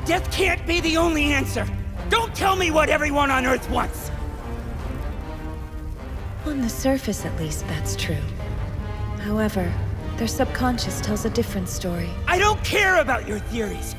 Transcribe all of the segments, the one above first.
Death can't be the only answer! Don't tell me what everyone on Earth wants! On the surface, at least, that's true. However, their subconscious tells a different story. I don't care about your theories!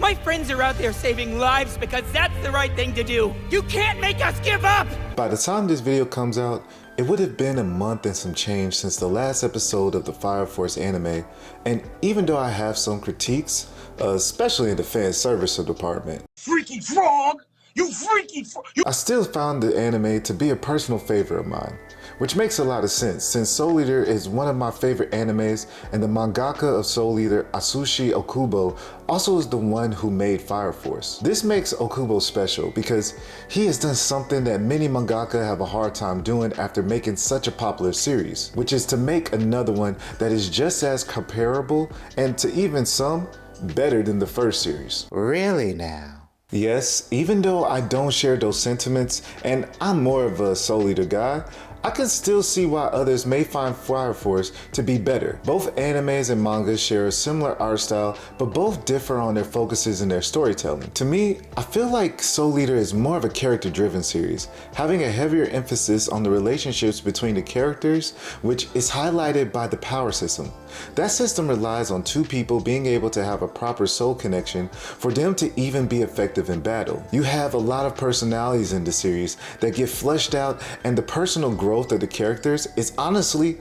My friends are out there saving lives because that's the right thing to do! You can't make us give up! By the time this video comes out, it would have been a month and some change since the last episode of the Fire Force anime, and even though I have some critiques, especially in the fan service department, Freaky frog! You freaky frog! I still found the anime to be a personal favorite of mine, which makes a lot of sense since Soul Eater is one of my favorite animes, and the mangaka of Soul Eater, Atsushi Okubo, also is the one who made Fire Force. This makes Okubo special because he has done something that many mangaka have a hard time doing after making such a popular series, which is to make another one that is just as comparable and to even some better than the first series. Really now? Yes, even though I don't share those sentiments and I'm more of a Soul Eater guy, I can still see why others may find Fire Force to be better. Both animes and mangas share a similar art style, but both differ on their focuses in their storytelling. To me, I feel like Soul Eater is more of a character-driven series, having a heavier emphasis on the relationships between the characters, which is highlighted by the power system. That system relies on two people being able to have a proper soul connection for them to even be effective in battle. You have a lot of personalities in the series that get fleshed out, and the personal growth of the characters is honestly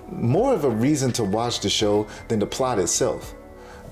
more of a reason to watch the show than the plot itself.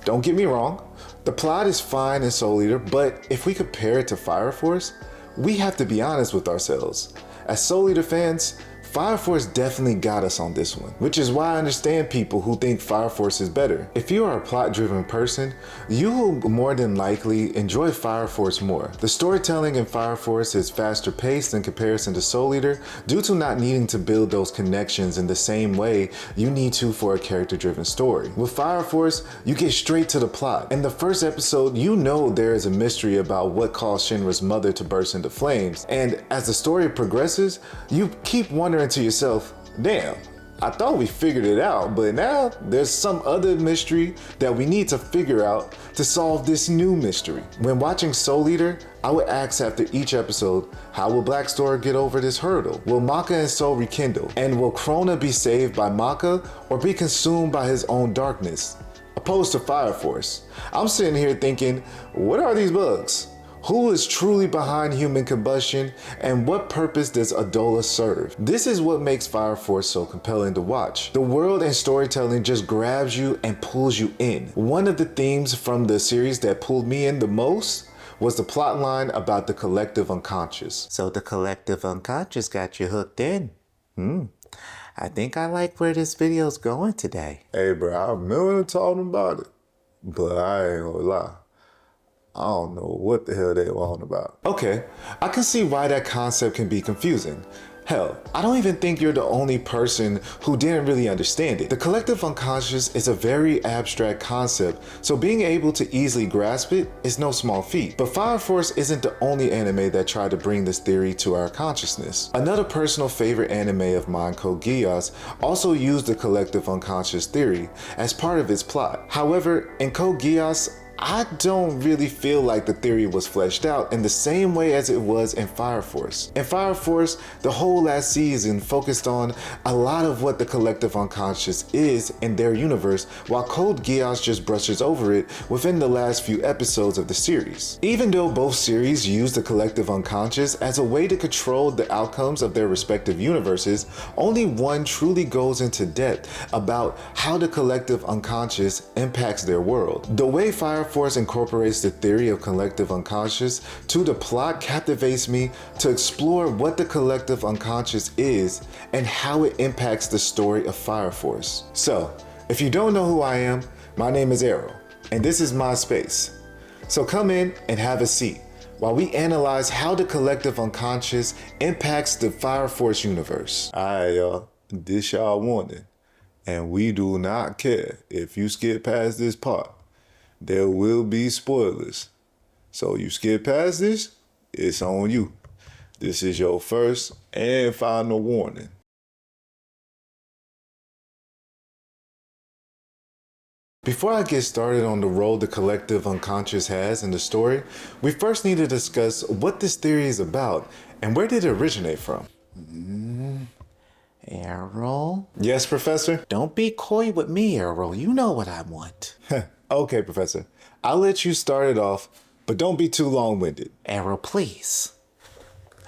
Don't get me wrong, the plot is fine in Soul Eater, but if we compare it to Fire Force, we have to be honest with ourselves. As Soul Eater fans, Fire Force definitely got us on this one, which is why I understand people who think Fire Force is better. If you are a plot-driven person, you will more than likely enjoy Fire Force more. The storytelling in Fire Force is faster paced in comparison to Soul Eater due to not needing to build those connections in the same way you need to for a character-driven story. With Fire Force, you get straight to the plot. In the first episode, you know there is a mystery about what caused Shinra's mother to burst into flames, and as the story progresses, you keep wondering to yourself, damn, I thought we figured it out, but now there's some other mystery that we need to figure out to solve this new mystery. When watching Soul Eater, I would ask after each episode, how will Black Star get over this hurdle? Will Maka and Soul rekindle? And will Krona be saved by Maka or be consumed by his own darkness? Opposed to Fire Force, I'm sitting here thinking, what are these bugs? Who is truly behind human combustion, and what purpose does Adola serve? This is what makes Fire Force so compelling to watch. The world and storytelling just grabs you and pulls you in. One of the themes from the series that pulled me in the most was the plot line about the collective unconscious. So the collective unconscious got you hooked in. I think I like where this video's going today. Hey bro, I remember talking about it, but I ain't gonna lie, I don't know what the hell they were on about. Okay, I can see why that concept can be confusing. Hell, I don't even think you're the only person who didn't really understand it. The collective unconscious is a very abstract concept, so being able to easily grasp it is no small feat. But Fire Force isn't the only anime that tried to bring this theory to our consciousness. Another personal favorite anime of mine, Code Geass, also used the collective unconscious theory as part of its plot. However, in Code Geass, I don't really feel like the theory was fleshed out in the same way as it was in Fire Force. In Fire Force, the whole last season focused on a lot of what the collective unconscious is in their universe, while Code Geass just brushes over it within the last few episodes of the series. Even though both series use the collective unconscious as a way to control the outcomes of their respective universes, only one truly goes into depth about how the collective unconscious impacts their world. The way Fire Force incorporates the theory of collective unconscious to the plot captivates me to explore what the collective unconscious is and how it impacts the story of Fire Force. So, if you don't know who I am, my name is Arrow, and this is my space. So come in and have a seat while we analyze how the collective unconscious impacts the Fire Force universe. Alright y'all, this y'all warning, and we do not care if you skip past this part. There will be spoilers. So you skip past this, it's on you. This is your first and final warning. Before I get started on the role the collective unconscious has in the story, we first need to discuss what this theory is about and where did it originate from. Errol? Yes, Professor? Don't be coy with me, Errol. You know what I want. Okay, Professor. I'll let you start it off, but don't be too long-winded. Errol, please.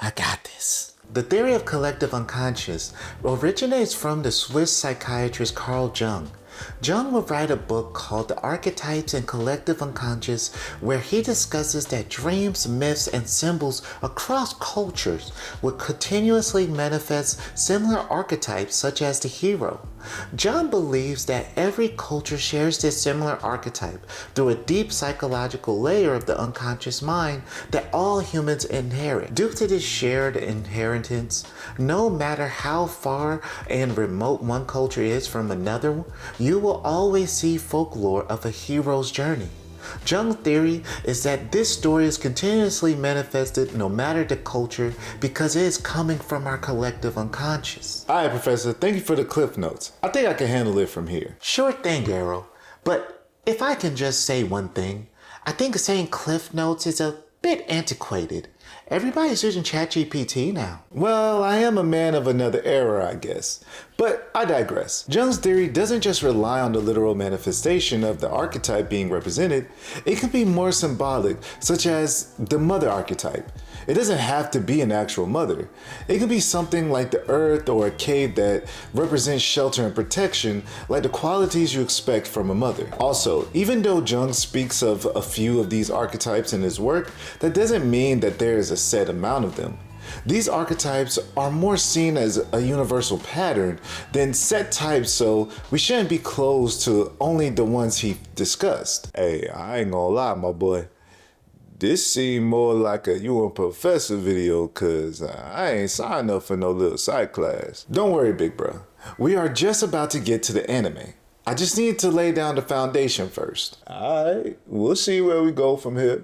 I got this. The theory of collective unconscious originates from the Swiss psychiatrist Carl Jung. Jung would write a book called The Archetypes and Collective Unconscious, where he discusses that dreams, myths, and symbols across cultures would continuously manifest similar archetypes such as the hero. Jung believes that every culture shares this similar archetype through a deep psychological layer of the unconscious mind that all humans inherit. Due to this shared inheritance, no matter how far and remote one culture is from another, you will always see folklore of a hero's journey. Jung's theory is that this story is continuously manifested no matter the culture because it is coming from our collective unconscious. All right, Professor, thank you for the cliff notes. I think I can handle it from here. Sure thing, Errol. But if I can just say one thing, I think saying cliff notes is a bit antiquated. Everybody's using ChatGPT now. Well, I am a man of another era, I guess. But I digress. Jung's theory doesn't just rely on the literal manifestation of the archetype being represented. It can be more symbolic, such as the mother archetype. It doesn't have to be an actual mother. It can be something like the earth or a cave that represents shelter and protection, like the qualities you expect from a mother. Also, even though Jung speaks of a few of these archetypes in his work, that doesn't mean that there is a set amount of them. These archetypes are more seen as a universal pattern than set types, so we shouldn't be closed to only the ones he discussed. Hey, I ain't gonna lie, my boy. This seemed more like a you and Professor video, cause I ain't signed up for no little psych class. Don't worry, big bro. We are just about to get to the anime. I just need to lay down the foundation first. Alright, we'll see where we go from here.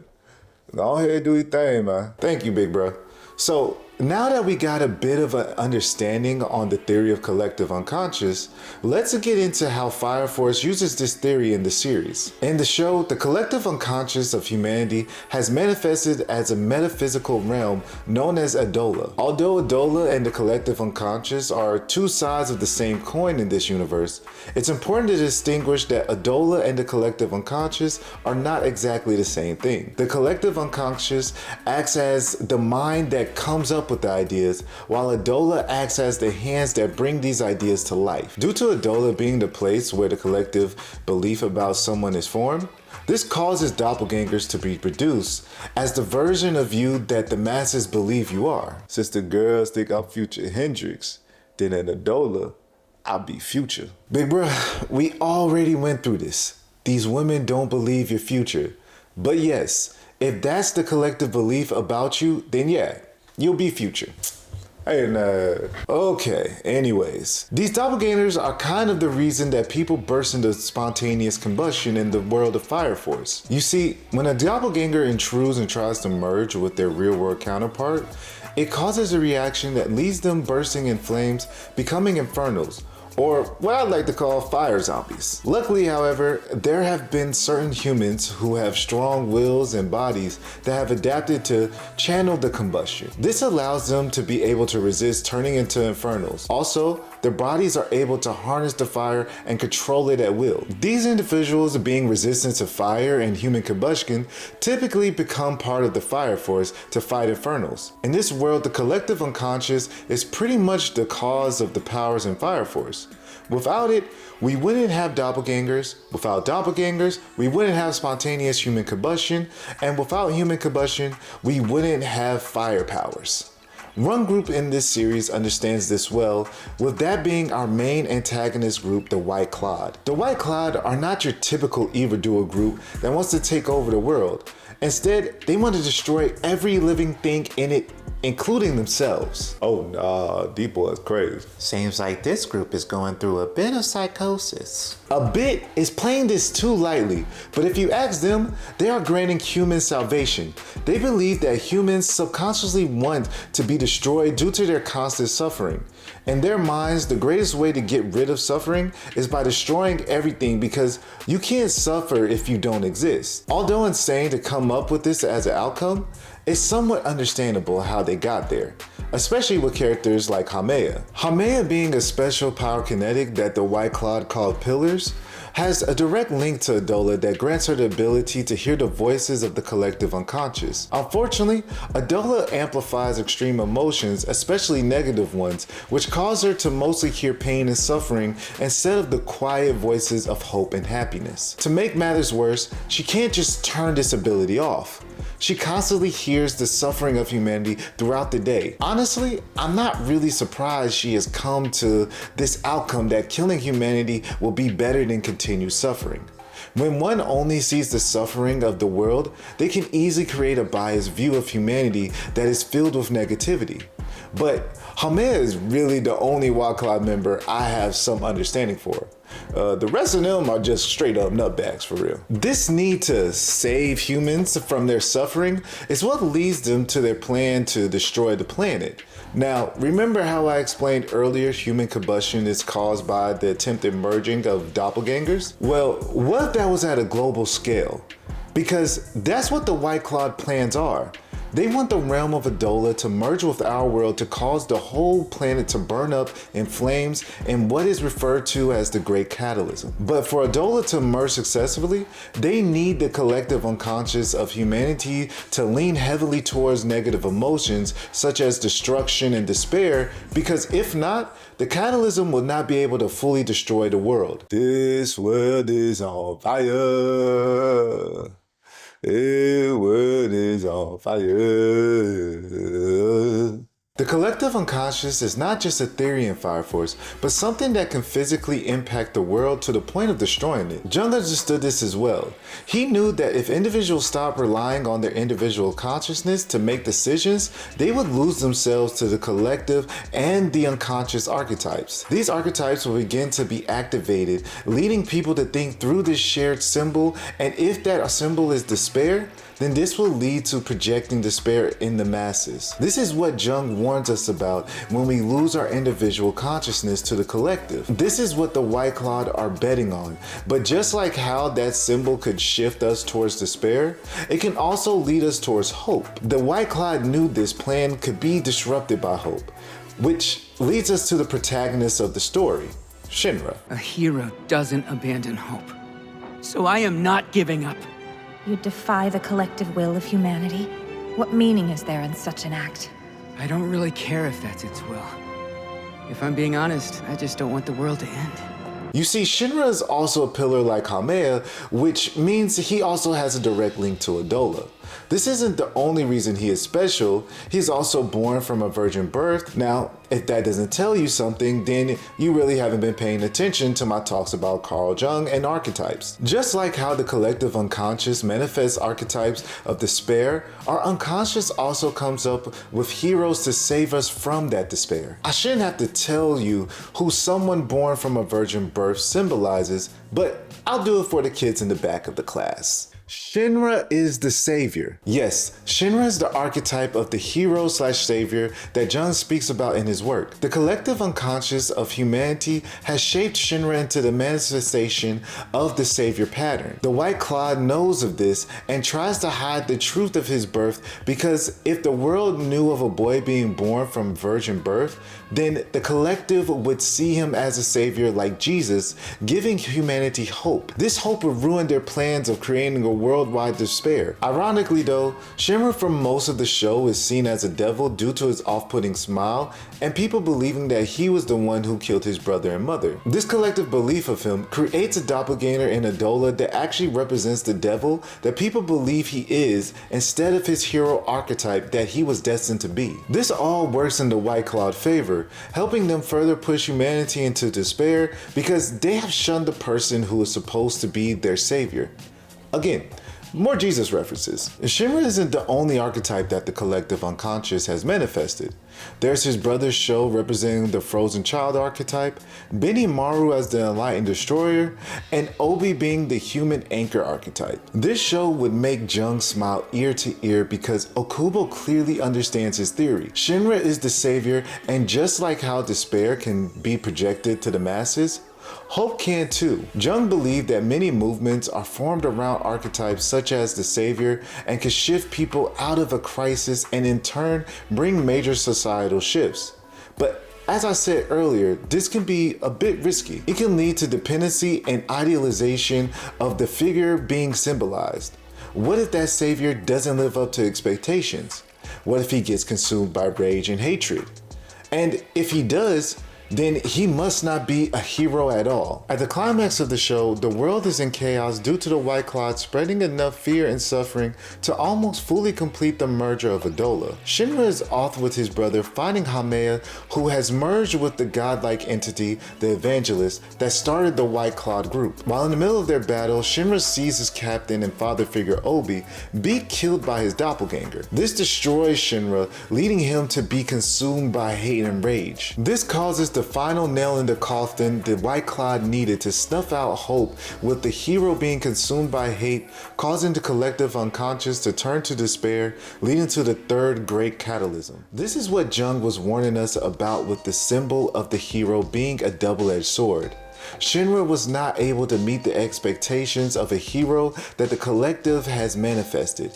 Go ahead and do your thing, man. Thank you, big bro. So, now that we got a bit of an understanding on the theory of collective unconscious, let's get into how Fire Force uses this theory in the series. In the show, the collective unconscious of humanity has manifested as a metaphysical realm known as Adola. Although Adola and the collective unconscious are two sides of the same coin in this universe, it's important to distinguish that Adola and the collective unconscious are not exactly the same thing. The collective unconscious acts as the mind that comes up with the ideas, while Adola acts as the hands that bring these ideas to life. Due to Adola being the place where the collective belief about someone is formed, this causes doppelgangers to be produced as the version of you that the masses believe you are. Since the girls think I'm Future Hendrix, then in Adola, I'll be Future. Big bro, we already went through this. These women don't believe your future. But yes, if that's the collective belief about you, then yeah, you'll be Future. Hey, nerd. Okay, anyways. These doppelgangers are kind of the reason that people burst into spontaneous combustion in the world of Fire Force. You see, when a doppelganger intrudes and tries to merge with their real-world counterpart, it causes a reaction that leads them bursting in flames, becoming infernals, or what I'd like to call fire zombies. Luckily, however, there have been certain humans who have strong wills and bodies that have adapted to channel the combustion. This allows them to be able to resist turning into infernals. Also, their bodies are able to harness the fire and control it at will. These individuals, being resistant to fire and human combustion, typically become part of the Fire Force to fight infernals. In this world, the collective unconscious is pretty much the cause of the powers in Fire Force. Without it, we wouldn't have doppelgangers. Without doppelgangers, we wouldn't have spontaneous human combustion. And without human combustion, we wouldn't have fire powers. One group in this series understands this well, with that being our main antagonist group, the White Clod. The White Clod are not your typical evildoer group that wants to take over the world. Instead, they want to destroy every living thing in it, including themselves. Oh nah, these boys crazy. Seems like this group is going through a bit of psychosis. A bit is playing this too lightly, but if you ask them, they are granting humans salvation. They believe that humans subconsciously want to be the destroyed due to their constant suffering. In their minds, the greatest way to get rid of suffering is by destroying everything, because you can't suffer if you don't exist. Although insane to come up with this as an outcome, it's somewhat understandable how they got there, especially with characters like Haumea. Haumea, being a special power kinetic that the White Clawed called Pillars, has a direct link to Adola that grants her the ability to hear the voices of the collective unconscious. Unfortunately, Adola amplifies extreme emotions, especially negative ones, which cause her to mostly hear pain and suffering instead of the quiet voices of hope and happiness. To make matters worse, she can't just turn this ability off. She constantly hears the suffering of humanity throughout the day. Honestly, I'm not really surprised she has come to this outcome that killing humanity will be better than continued suffering. When one only sees the suffering of the world, they can easily create a biased view of humanity that is filled with negativity. But Haumea is really the only White Claw member I have some understanding for. The rest of them are just straight up nutbags for real. This need to save humans from their suffering is what leads them to their plan to destroy the planet. Now, remember how I explained earlier human combustion is caused by the attempted merging of doppelgangers? Well, what if that was at a global scale? Because that's what the White Clawed plans are. They want the realm of Adola to merge with our world to cause the whole planet to burn up in flames in what is referred to as the Great Catalysm. But for Adola to merge successfully, they need the collective unconscious of humanity to lean heavily towards negative emotions such as destruction and despair, because if not, the catalysm will not be able to fully destroy the world. This world is on fire. The world is on fire. The collective unconscious is not just a theory in Fire Force, but something that can physically impact the world to the point of destroying it. Jung understood this as well. He knew that if individuals stopped relying on their individual consciousness to make decisions, they would lose themselves to the collective and the unconscious archetypes. These archetypes will begin to be activated, leading people to think through this shared symbol, and if that symbol is despair, then this will lead to projecting despair in the masses. This is what Jung warns us about when we lose our individual consciousness to the collective. This is what the White Clawed are betting on. But just like how that symbol could shift us towards despair, it can also lead us towards hope. The White Clawed knew this plan could be disrupted by hope, which leads us to the protagonist of the story, Shinra. A hero doesn't abandon hope. So I am not giving up. You defy the collective will of humanity? What meaning is there in such an act? I don't really care if that's its will. If I'm being honest, I just don't want the world to end. You see, Shinra is also a pillar like Haumea, which means he also has a direct link to Adola. This isn't the only reason he is special. He's also born from a virgin birth. Now, if that doesn't tell you something, then you really haven't been paying attention to my talks about Carl Jung and archetypes. Just like how the collective unconscious manifests archetypes of despair, our unconscious also comes up with heroes to save us from that despair. I shouldn't have to tell you who someone born from a virgin birth symbolizes, but I'll do it for the kids in the back of the class. Shinra is the savior. Yes, Shinra is the archetype of the hero/savior that Jung speaks about in his work. The collective unconscious of humanity has shaped Shinra into the manifestation of the savior pattern. The White Clawed knows of this and tries to hide the truth of his birth, because if the world knew of a boy being born from virgin birth, then the collective would see him as a savior like Jesus, giving humanity hope. This hope would ruin their plans of creating a worldwide despair. Ironically though, Shinra for most of the show is seen as a devil due to his off-putting smile and people believing that he was the one who killed his brother and mother. This collective belief of him creates a doppelganger in Adola that actually represents the devil that people believe he is, instead of his hero archetype that he was destined to be. This all works in the White Clawed favor, helping them further push humanity into despair because they have shunned the person who is supposed to be their savior. Again, More Jesus references. Shinra isn't the only archetype that the collective unconscious has manifested. There's his brother Sho representing the frozen child archetype, Benimaru as the enlightened destroyer, and Obi being the human anchor archetype. This show would make Jung smile ear to ear because Okubo clearly understands his theory. Shinra is the savior, and just like how despair can be projected to the masses, hope can too. Jung believed that many movements are formed around archetypes such as the savior and can shift people out of a crisis and in turn bring major societal shifts. But as I said earlier, this can be a bit risky. It can lead to dependency and idealization of the figure being symbolized. What if that savior doesn't live up to expectations? What if he gets consumed by rage and hatred? And if he does, then he must not be a hero at all. At the climax of the show, the world is in chaos due to the White Cloud spreading enough fear and suffering to almost fully complete the merger of Adola. Shinra is off with his brother fighting Hameya, who has merged with the godlike entity, the Evangelist, that started the White Cloud group. While in the middle of their battle, Shinra sees his captain and father figure Obi be killed by his doppelganger. This destroys Shinra, leading him to be consumed by hate and rage. This causes the final nail in the coffin the White Cloud needed to snuff out hope, with the hero being consumed by hate, causing the collective unconscious to turn to despair, leading to the third great catalysm. This is what Jung was warning us about, with the symbol of the hero being a double-edged sword. Shinra was not able to meet the expectations of a hero that the collective has manifested.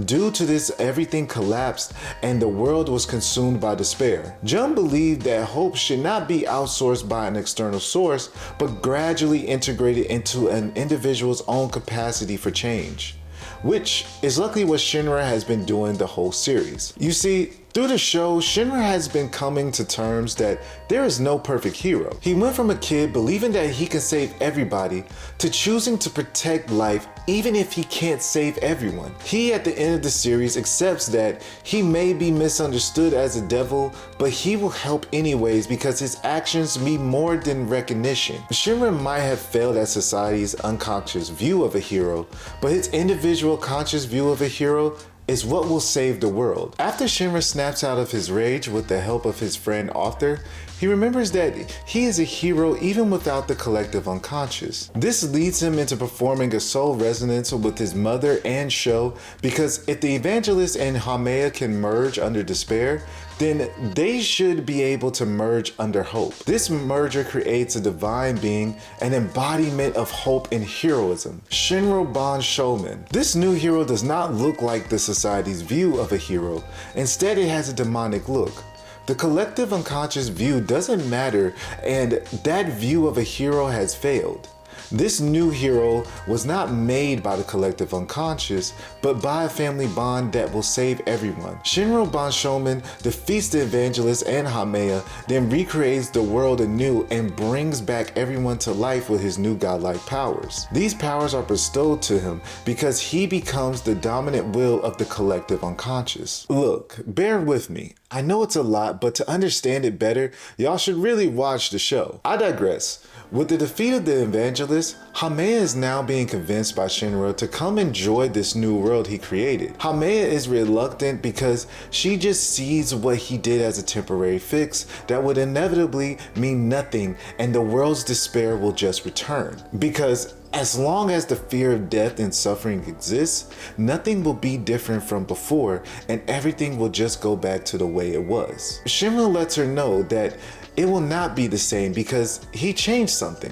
Due to this, everything collapsed and the world was consumed by despair. Jung believed that hope should not be outsourced by an external source, but gradually integrated into an individual's own capacity for change, which is luckily what Shinra has been doing the whole series. You see, through the show, Shinra has been coming to terms that there is no perfect hero. He went from a kid believing that he can save everybody to choosing to protect life even if he can't save everyone. He, at the end of the series, accepts that he may be misunderstood as a devil, but he will help anyways because his actions mean more than recognition. Shinra might have failed at society's unconscious view of a hero, but his individual conscious view of a hero is what will save the world. After Shinra snaps out of his rage with the help of his friend Arthur, he remembers that he is a hero even without the collective unconscious. This leads him into performing a soul resonance with his mother and Sho, because if the Evangelist and Hameya can merge under despair, then they should be able to merge under hope. This merger creates a divine being, an embodiment of hope and heroism. Shinra Ban Shouman. This new hero does not look like the society's view of a hero. Instead, it has a demonic look. The collective unconscious view doesn't matter, and that view of a hero has failed. This new hero was not made by the collective unconscious, but by a family bond that will save everyone. Shinra Ban Shouman defeats the Evangelist and Hameya, then recreates the world anew and brings back everyone to life with his new godlike powers. These powers are bestowed to him because he becomes the dominant will of the collective unconscious. Look, bear with me. I know it's a lot, but to understand it better, y'all should really watch the show. I digress. With the defeat of the Evangelist, Hameya is now being convinced by Shinra to come enjoy this new world he created. Hameya is reluctant because she just sees what he did as a temporary fix that would inevitably mean nothing, and the world's despair will just return. Because as long as the fear of death and suffering exists, nothing will be different from before, and everything will just go back to the way it was. Shinra lets her know that it will not be the same because he changed something.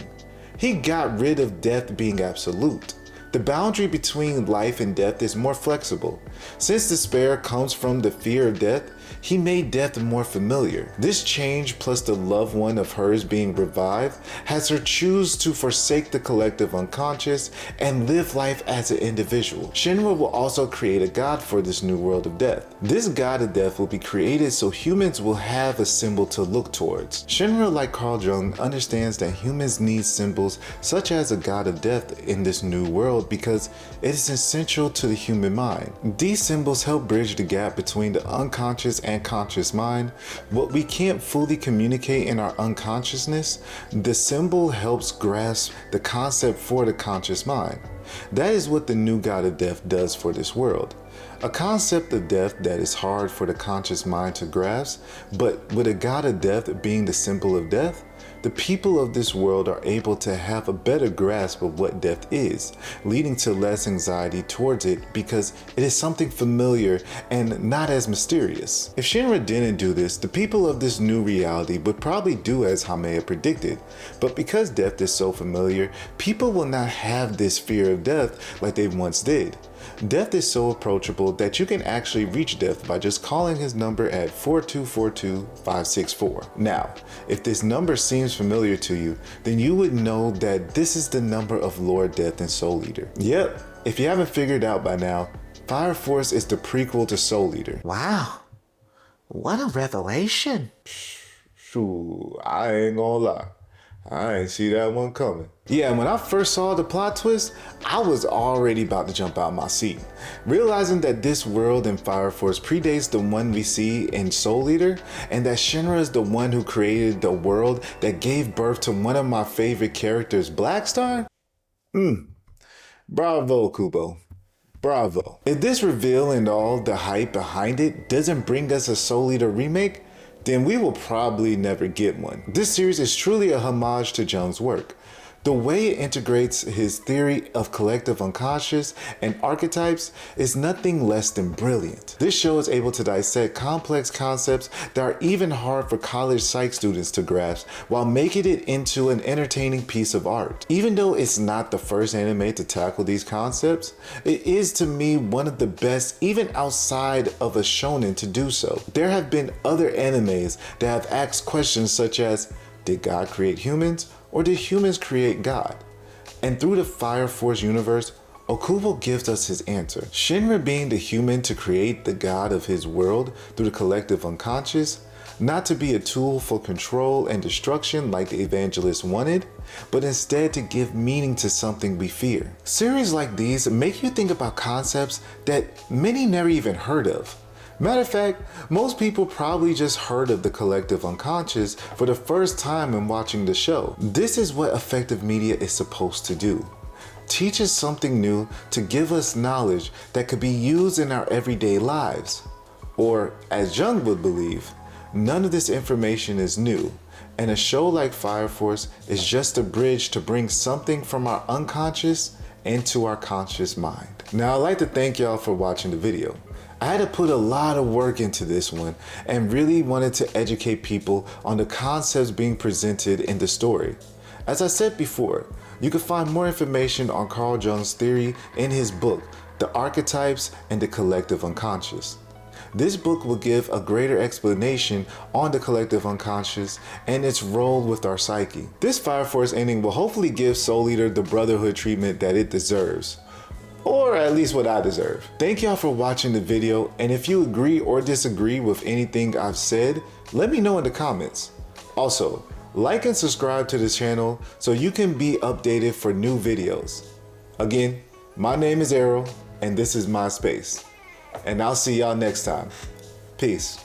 He got rid of death being absolute. The boundary between life and death is more flexible. Since despair comes from the fear of death, he made death more familiar. This change, plus the loved one of hers being revived, has her choose to forsake the collective unconscious and live life as an individual. Shinra will also create a god for this new world of death. This god of death will be created so humans will have a symbol to look towards. Shinra, like Carl Jung, understands that humans need symbols such as a god of death in this new world because it is essential to the human mind. These symbols help bridge the gap between the unconscious and conscious mind. What we can't fully communicate in our unconsciousness, the symbol helps grasp the concept for the conscious mind. That is what the new god of death does for this world. A concept of death that is hard for the conscious mind to grasp, but with a god of death being the symbol of death, the people of this world are able to have a better grasp of what death is, leading to less anxiety towards it because it is something familiar and not as mysterious. If Shinra didn't do this, the people of this new reality would probably do as Hamea predicted. But because death is so familiar, people will not have this fear of death like they once did. Death is so approachable that you can actually reach death by just calling his number at 4242564. Now, if this number seems familiar to you, then you would know that this is the number of Lord Death and Soul Eater. Yep, if you haven't figured out by now, Fire Force is the prequel to Soul Eater. Wow, what a revelation. Shoot, I ain't gonna lie. I ain't see that one coming. Yeah, when I first saw the plot twist, I was already about to jump out my seat. Realizing that this world in Fire Force predates the one we see in Soul Eater, and that Shinra is the one who created the world that gave birth to one of my favorite characters, Blackstar? Bravo, Kubo. Bravo. If this reveal and all the hype behind it doesn't bring us a Soul Eater remake, then we will probably never get one. This series is truly a homage to Jung's work. The way it integrates his theory of collective unconscious and archetypes is nothing less than brilliant. This show is able to dissect complex concepts that are even hard for college psych students to grasp while making it into an entertaining piece of art. Even though it's not the first anime to tackle these concepts, it is to me one of the best even outside of a shonen to do so. There have been other animes that have asked questions such as, did God create humans? Or did humans create God? And through the Fire Force universe, Okubo gives us his answer. Shinra being the human to create the god of his world through the collective unconscious, not to be a tool for control and destruction like the evangelist wanted, but instead to give meaning to something we fear. Series like these make you think about concepts that many never even heard of. Matter of fact, most people probably just heard of the collective unconscious for the first time when watching the show. This is what effective media is supposed to do. Teach us something new to give us knowledge that could be used in our everyday lives. Or, as Jung would believe, none of this information is new, and a show like Fire Force is just a bridge to bring something from our unconscious into our conscious mind. Now, I'd like to thank y'all for watching the video. I had to put a lot of work into this one and really wanted to educate people on the concepts being presented in the story. As I said before, you can find more information on Carl Jung's theory in his book, The Archetypes and the Collective Unconscious. This book will give a greater explanation on the collective unconscious and its role with our psyche. This Fire Force ending will hopefully give Soul Eater the brotherhood treatment that it deserves. Or at least what I deserve. Thank y'all for watching the video, and if you agree or disagree with anything I've said, let me know in the comments. Also, like and subscribe to this channel so you can be updated for new videos. Again, my name is Arrow, and this is my space. And I'll see y'all next time. Peace.